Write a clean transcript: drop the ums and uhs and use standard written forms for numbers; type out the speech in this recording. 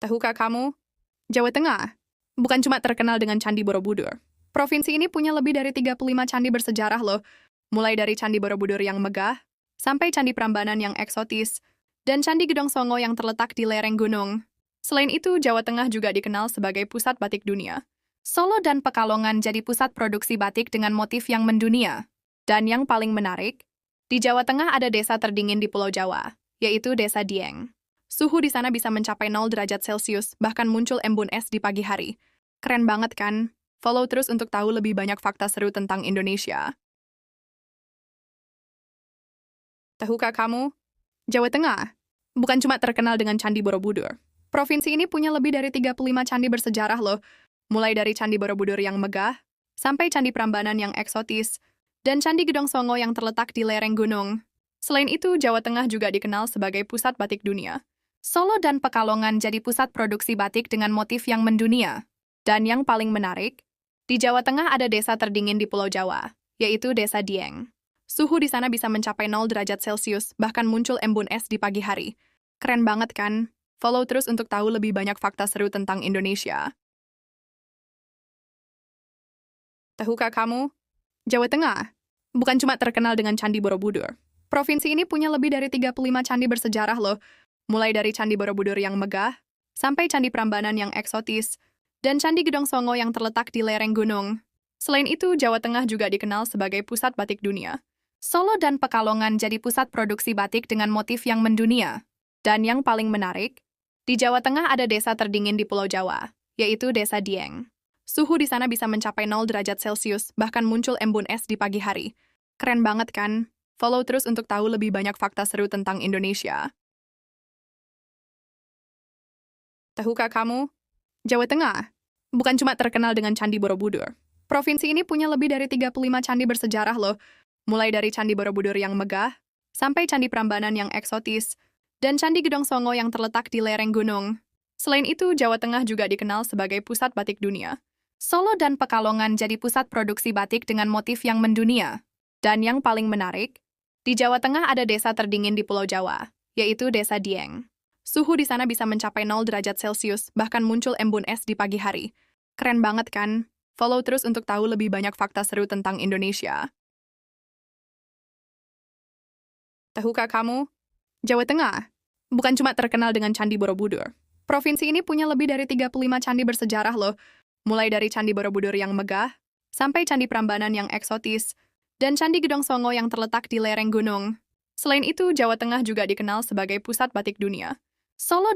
Tahukah kamu, Jawa Tengah bukan cuma terkenal dengan Candi Borobudur. Provinsi ini punya lebih dari 35 candi bersejarah loh, mulai dari Candi Borobudur yang megah, sampai Candi Prambanan yang eksotis, dan Candi Gedong Songo yang terletak di lereng gunung. Selain itu, Jawa Tengah juga dikenal sebagai pusat batik dunia. Solo dan Pekalongan jadi pusat produksi batik dengan motif yang mendunia. Dan yang paling menarik, di Jawa Tengah ada desa terdingin di Pulau Jawa, yaitu Desa Dieng. Suhu di sana bisa mencapai 0 derajat Celcius, bahkan muncul embun es di pagi hari. Keren banget kan? Follow terus untuk tahu lebih banyak fakta seru tentang Indonesia. Tahukah kamu, Jawa Tengah bukan cuma terkenal dengan Candi Borobudur. Provinsi ini punya lebih dari 35 candi bersejarah loh, mulai dari Candi Borobudur yang megah, sampai Candi Prambanan yang eksotis, dan Candi Gedong Songo yang terletak di lereng gunung. Selain itu, Jawa Tengah juga dikenal sebagai pusat batik dunia. Solo dan Pekalongan jadi pusat produksi batik dengan motif yang mendunia. Dan yang paling menarik, di Jawa Tengah ada desa terdingin di Pulau Jawa, yaitu Desa Dieng. Suhu di sana bisa mencapai 0 derajat Celcius, bahkan muncul embun es di pagi hari. Keren banget kan? Follow terus untuk tahu lebih banyak fakta seru tentang Indonesia. Tahukah kamu, Jawa Tengah bukan cuma terkenal dengan Candi Borobudur. Provinsi ini punya lebih dari 35 candi bersejarah loh, mulai dari Candi Borobudur yang megah, sampai Candi Prambanan yang eksotis, dan Candi Gedong Songo yang terletak di lereng gunung. Selain itu, Jawa Tengah juga dikenal sebagai pusat batik dunia. Solo dan Pekalongan jadi pusat produksi batik dengan motif yang mendunia. Dan yang paling menarik, di Jawa Tengah ada desa terdingin di Pulau Jawa, yaitu Desa Dieng. Suhu di sana bisa mencapai 0 derajat Celcius, bahkan muncul embun es di pagi hari. Keren banget kan? Follow terus untuk tahu lebih banyak fakta seru tentang Indonesia. Tahukah kamu, Jawa Tengah bukan cuma terkenal dengan Candi Borobudur. Provinsi ini punya lebih dari 35 candi bersejarah loh, mulai dari Candi Borobudur yang megah, sampai Candi Prambanan yang eksotis, dan Candi Gedong Songo yang terletak di lereng gunung. Selain itu, Jawa Tengah juga dikenal sebagai pusat batik dunia. Solo dan Pekalongan jadi pusat produksi batik dengan motif yang mendunia. Dan yang paling menarik, di Jawa Tengah ada desa terdingin di Pulau Jawa, yaitu Desa Dieng. Suhu di sana bisa mencapai 0 derajat Celcius, bahkan muncul embun es di pagi hari. Keren banget kan? Follow terus untuk tahu lebih banyak fakta seru tentang Indonesia. Tahukah kamu, Jawa Tengah bukan cuma terkenal dengan Candi Borobudur. Provinsi ini punya lebih dari 35 candi bersejarah loh, mulai dari Candi Borobudur yang megah, sampai Candi Prambanan yang eksotis, dan Candi Gedong Songo yang terletak di lereng gunung. Selain itu, Jawa Tengah juga dikenal sebagai pusat batik dunia. Solo